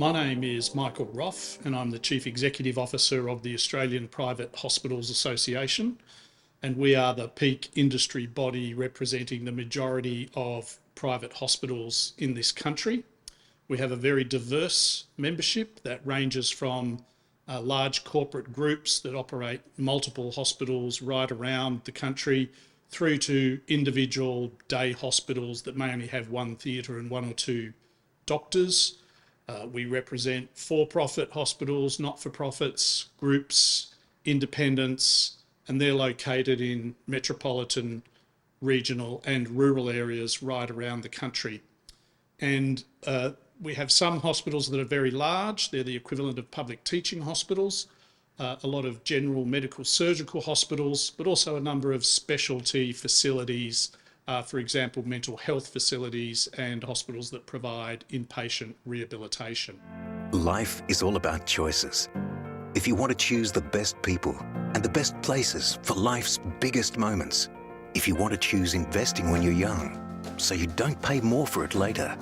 My name is Michael Roff and I'm the Chief Executive Officer of the Australian Private Hospitals Association, and we are the peak industry body representing the majority of private hospitals in this country. We have a very diverse membership that ranges from large corporate groups that operate multiple hospitals right around the country through to individual day hospitals that may only have one theatre and one or two doctors. We represent for-profit hospitals, not-for-profits, groups, independents, and they're located in metropolitan, regional and rural areas right around the country. And we have some hospitals that are very large. They're the equivalent of public teaching hospitals, a lot of general medical surgical hospitals, but also a number of specialty facilities, for example, mental health facilities and hospitals that provide inpatient rehabilitation. Life is all about choices. If you want to choose the best people and the best places for life's biggest moments, if you want to choose investing when you're young, so you don't pay more for it later,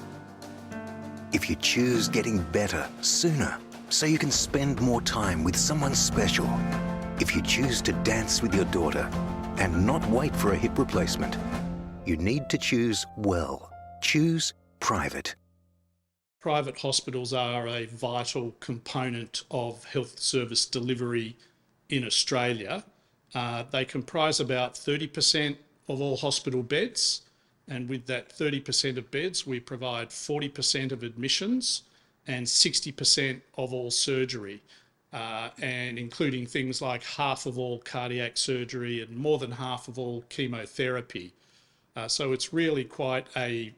if you choose getting better sooner, so you can spend more time with someone special, if you choose to dance with your daughter and not wait for a hip replacement, you need to choose well. Choose private. Private hospitals are a vital component of health service delivery in Australia. They comprise about 30% of all hospital beds, and with that 30% of beds, we provide 40% of admissions and 60% of all surgery, and including things like half of all cardiac surgery and more than half of all chemotherapy. So it's really quite a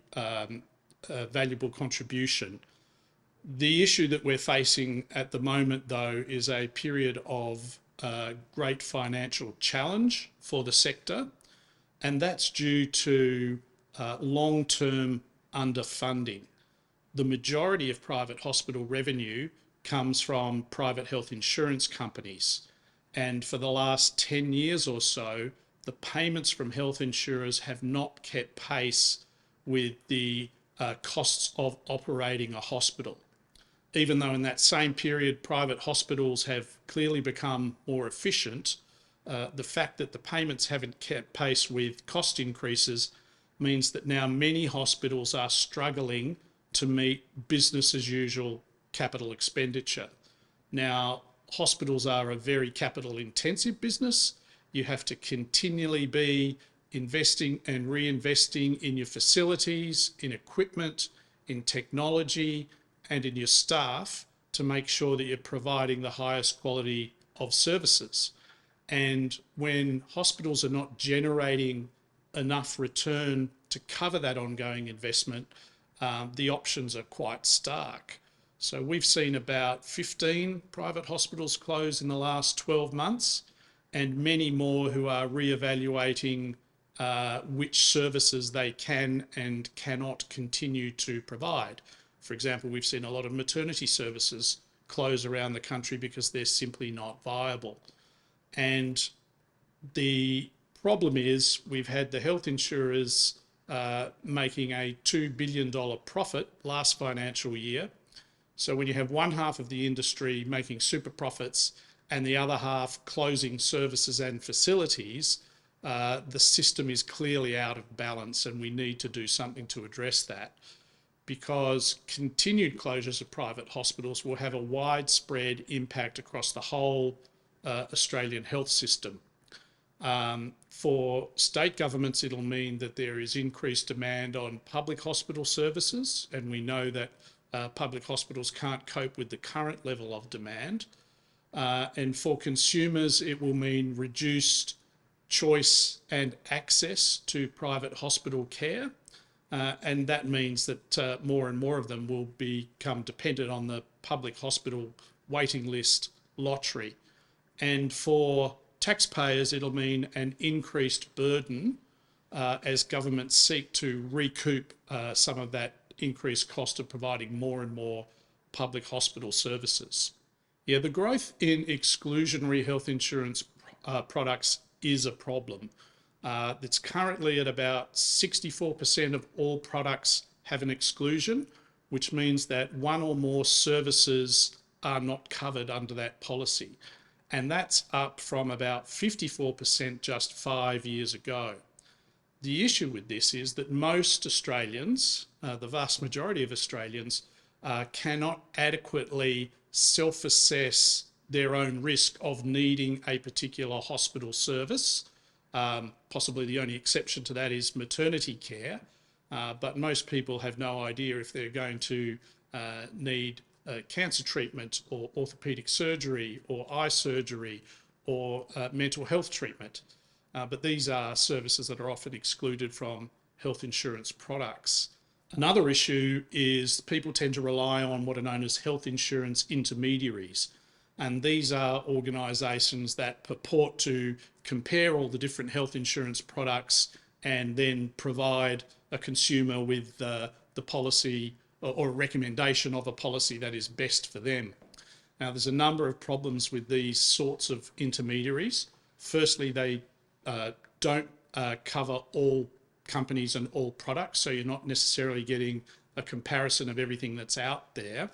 valuable contribution. The issue that we're facing at the moment, though, is a period of great financial challenge for the sector, and that's due to long-term underfunding. The majority of private hospital revenue comes from private health insurance companies, and for the last 10 years or so, the payments from health insurers have not kept pace with the costs of operating a hospital. Even though in that same period private hospitals have clearly become more efficient, the fact that the payments haven't kept pace with cost increases means that now many hospitals are struggling to meet business as usual capital expenditure. Now, hospitals are a very capital intensive business. You have to continually be investing and reinvesting in your facilities, in equipment, in technology, and in your staff to make sure that you're providing the highest quality of services. And when hospitals are not generating enough return to cover that ongoing investment, the options are quite stark. So we've seen about 15 private hospitals close in the last 12 months, and many more who are reevaluating which services they can and cannot continue to provide. For example, we've seen a lot of maternity services close around the country because they're simply not viable. And the problem is we've had the health insurers making a $2 billion profit last financial year. So when you have one half of the industry making super profits and the other half closing services and facilities, the system is clearly out of balance, and we need to do something to address that, because continued closures of private hospitals will have a widespread impact across the whole Australian health system. For state governments, it'll mean that there is increased demand on public hospital services, and we know that public hospitals can't cope with the current level of demand. And for consumers, it will mean reduced choice and access to private hospital care. And that means that more and more of them will become dependent on the public hospital waiting list lottery. And for taxpayers, it'll mean an increased burden as governments seek to recoup some of that increased cost of providing more and more public hospital services. Yeah, the growth in exclusionary health insurance products is a problem. It's currently at about 64% of all products have an exclusion, which means that one or more services are not covered under that policy. And that's up from about 54% just 5 years ago. The issue with this is that most Australians, the vast majority of Australians, cannot adequately self-assess their own risk of needing a particular hospital service. Possibly the only exception to that is maternity care, but most people have no idea if they're going to need cancer treatment or orthopaedic surgery or eye surgery or mental health treatment. But these are services that are often excluded from health insurance products. Another issue is people tend to rely on what are known as health insurance intermediaries. And these are organisations that purport to compare all the different health insurance products and then provide a consumer with the policy or a recommendation of a policy that is best for them. Now, there's a number of problems with these sorts of intermediaries. Firstly, they don't cover all companies and all products, so you're not necessarily getting a comparison of everything that's out there.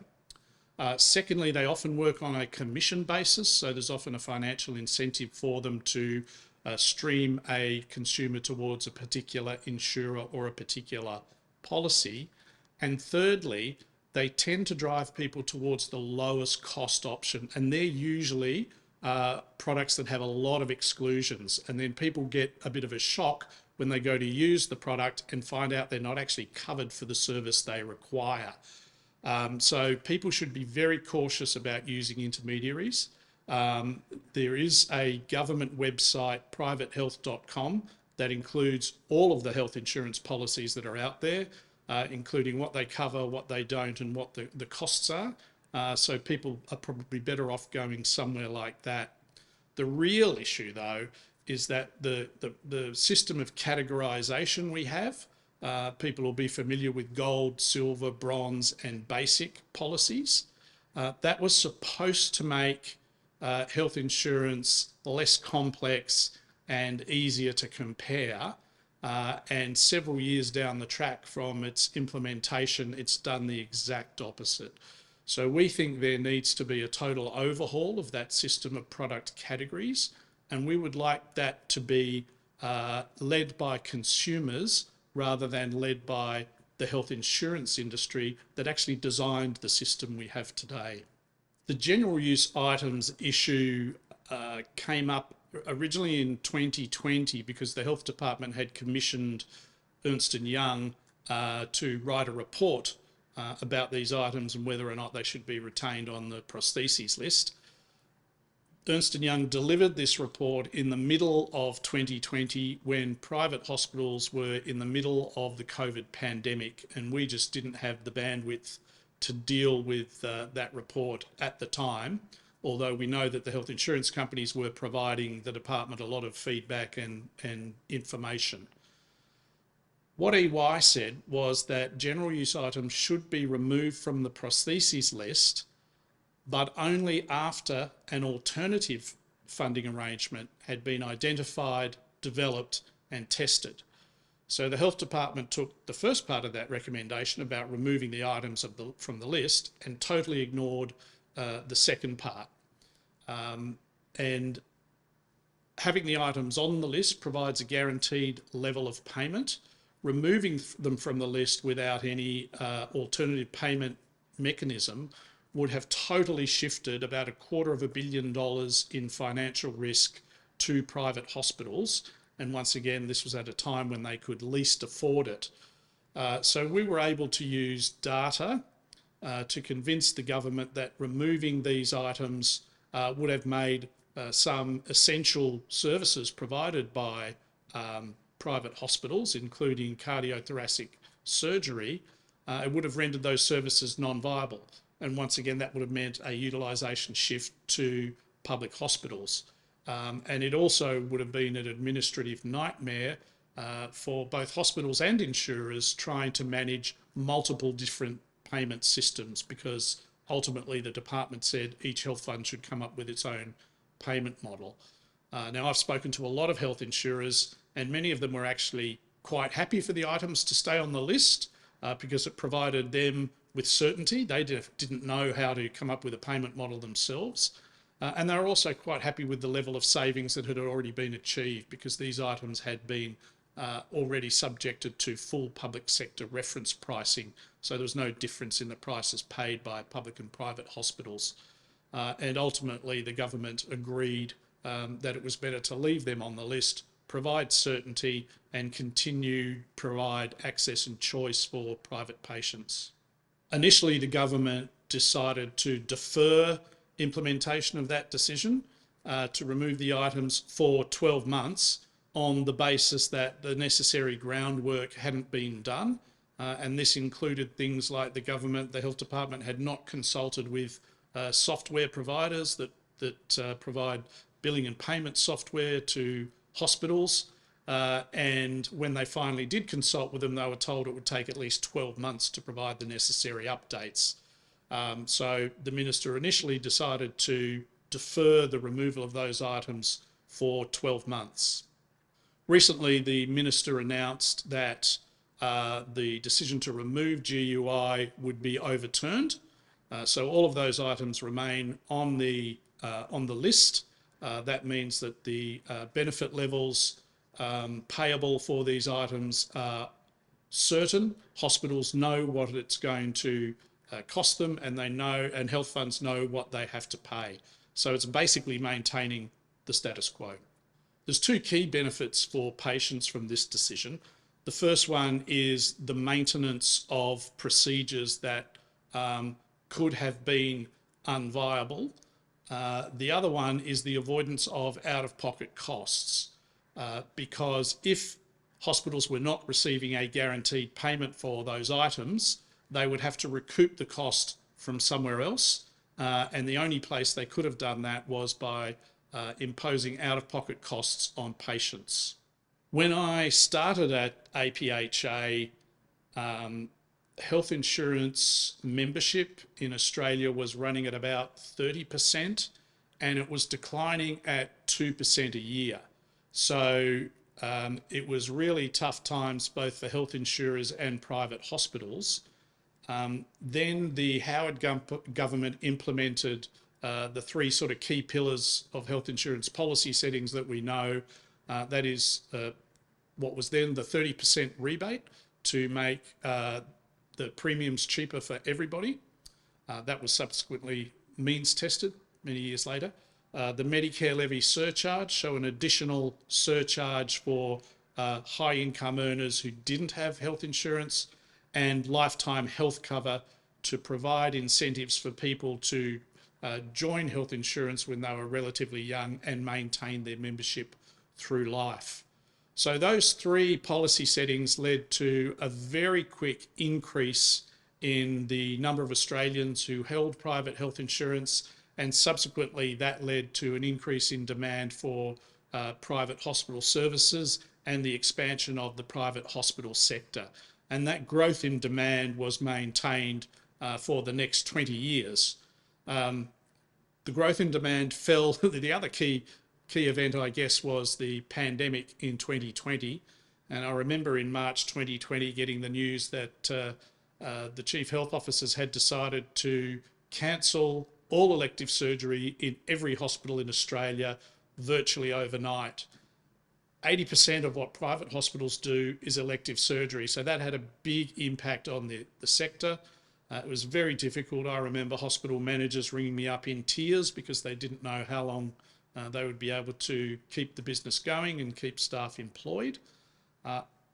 Secondly, they often work on a commission basis, so there's often a financial incentive for them to stream a consumer towards a particular insurer or a particular policy. And thirdly, they tend to drive people towards the lowest cost option, and they're usually products that have a lot of exclusions, and then people get a bit of a shock when they go to use the product and find out they're not actually covered for the service they require. So people should be very cautious about using intermediaries. There is a government website, privatehealth.com, that includes all of the health insurance policies that are out there, including what they cover, what they don't, and what the costs are. So people are probably better off going somewhere like that. The real issue, though, is that the system of categorisation we have, people will be familiar with gold, silver, bronze, and basic policies. That was supposed to make health insurance less complex and easier to compare. And several years down the track from its implementation, it's done the exact opposite. So we think there needs to be a total overhaul of that system of product categories, and we would like that to be led by consumers rather than led by the health insurance industry that actually designed the system we have today. The general use items issue came up originally in 2020 because the health department had commissioned Ernst & Young to write a report about these items and whether or not they should be retained on the prostheses list. Ernst & Young delivered this report in the middle of 2020 when private hospitals were in the middle of the COVID pandemic, and we just didn't have the bandwidth to deal with that report at the time, although we know that the health insurance companies were providing the department a lot of feedback and information. What EY said was that general use items should be removed from the prostheses list, but only after an alternative funding arrangement had been identified, developed, and tested. So the health department took the first part of that recommendation about removing the items from the list and totally ignored the second part. And having the items on the list provides a guaranteed level of payment. Removing them from the list without any alternative payment mechanism would have totally shifted about $250 million in financial risk to private hospitals. And once again, this was at a time when they could least afford it. So we were able to use data to convince the government that removing these items would have made some essential services provided by private hospitals, including cardiothoracic surgery, it would have rendered those services non-viable. And once again, that would have meant a utilisation shift to public hospitals. And it also would have been an administrative nightmare for both hospitals and insurers trying to manage multiple different payment systems, because ultimately the department said each health fund should come up with its own payment model. Now, I've spoken to a lot of health insurers, and many of them were actually quite happy for the items to stay on the list because it provided them with certainty. They didn't know how to come up with a payment model themselves. And they were also quite happy with the level of savings that had already been achieved, because these items had been already subjected to full public sector reference pricing. So there was no difference in the prices paid by public and private hospitals. And ultimately the government agreed that it was better to leave them on the list, provide certainty, and continue provide access and choice for private patients. Initially, the government decided to defer implementation of that decision to remove the items for 12 months on the basis that the necessary groundwork hadn't been done. And this included things like the health department had not consulted with software providers that provide billing and payment software to hospitals. And when they finally did consult with them, they were told it would take at least 12 months to provide the necessary updates. So the minister initially decided to defer the removal of those items for 12 months. Recently, the minister announced that the decision to remove GUI would be overturned. So all of those items remain on the list. That means that the benefit levels payable for these items are certain. Hospitals know what it's going to cost them, and they know, and health funds know what they have to pay. So it's basically maintaining the status quo. There's two key benefits for patients from this decision. The first one is the maintenance of procedures that could have been unviable. The other one is the avoidance of out-of-pocket costs, because if hospitals were not receiving a guaranteed payment for those items, they would have to recoup the cost from somewhere else. And the only place they could have done that was by imposing out-of-pocket costs on patients. When I started at APHA, health insurance membership in Australia was running at about 30%, and it was declining at 2% a year. So it was really tough times both for health insurers and private hospitals. Then the Howard government implemented the three sort of key pillars of health insurance policy settings that we know. That is what was then the 30% rebate to make the premiums cheaper for everybody. That was subsequently means tested many years later. The Medicare levy surcharge, so an additional surcharge for high income earners who didn't have health insurance, and lifetime health cover to provide incentives for people to join health insurance when they were relatively young and maintain their membership through life. So those three policy settings led to a very quick increase in the number of Australians who held private health insurance, and subsequently that led to an increase in demand for private hospital services and the expansion of the private hospital sector. And that growth in demand was maintained for the next 20 years. The growth in demand fell. The other key event, I guess, was the pandemic in 2020. And I remember in March 2020 getting the news that the chief health officers had decided to cancel all elective surgery in every hospital in Australia virtually overnight. 80% of what private hospitals do is elective surgery. So that had a big impact on the sector. It was very difficult. I remember hospital managers ringing me up in tears because they didn't know how long they would be able to keep the business going and keep staff employed.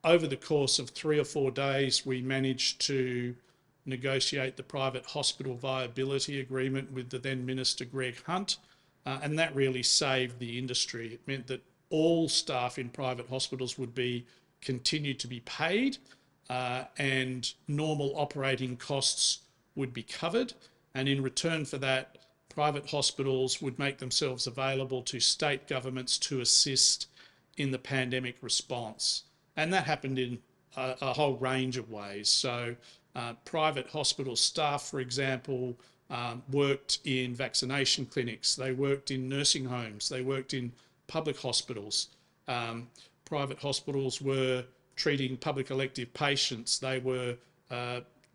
Over the course of 3 or 4 days, we managed to negotiate the private hospital viability agreement with the then Minister Greg Hunt, and that really saved the industry. It meant that all staff in private hospitals would be continued to be paid, and normal operating costs would be covered. And in return for that, private hospitals would make themselves available to state governments to assist in the pandemic response. And that happened in a whole range of ways. So private hospital staff, for example, worked in vaccination clinics, they worked in nursing homes, they worked in public hospitals. Private hospitals were treating public elective patients, they were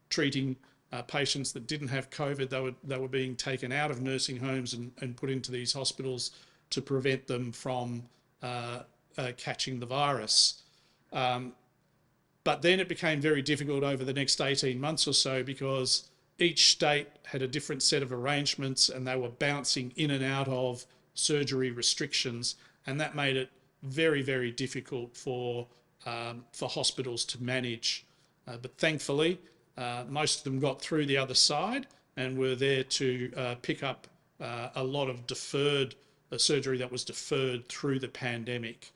treating patients that didn't have COVID, they were being taken out of nursing homes and put into these hospitals to prevent them from catching the virus. But then it became very difficult over the next 18 months or so, because each state had a different set of arrangements and they were bouncing in and out of surgery restrictions, and that made it very, very difficult for hospitals to manage. But thankfully, most of them got through the other side and were there to pick up a lot of deferred surgery that was deferred through the pandemic.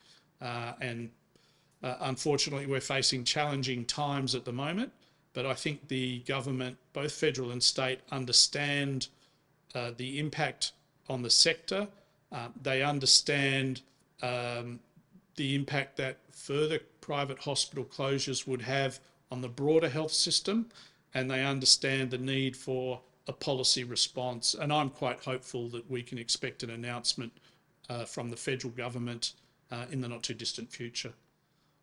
Unfortunately, we're facing challenging times at the moment, but I think the government, both federal and state, understand the impact on the sector. They understand the impact that further private hospital closures would have on the broader health system, and they understand the need for a policy response. And I'm quite hopeful that we can expect an announcement from the federal government in the not too distant future.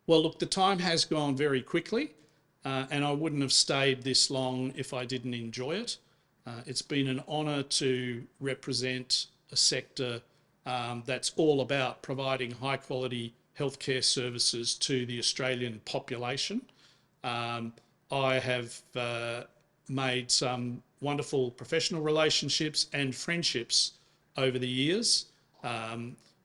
Well, look, the time has gone very quickly, and I wouldn't have stayed this long if I didn't enjoy it. It's been an honour to represent a sector that's all about providing high quality healthcare services to the Australian population. I have made some wonderful professional relationships and friendships over the years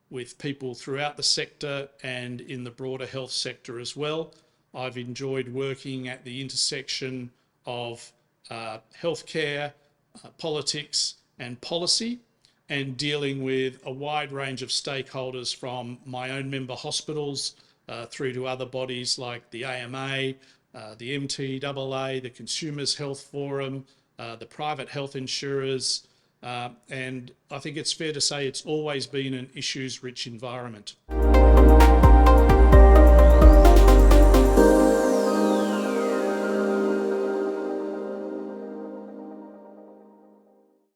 with people throughout the sector and in the broader health sector as well. I've enjoyed working at the intersection of healthcare, politics and policy, and dealing with a wide range of stakeholders, from my own member hospitals through to other bodies like the AMA, the MTAA, the Consumers Health Forum, the private health insurers, and I think it's fair to say it's always been an issues-rich environment.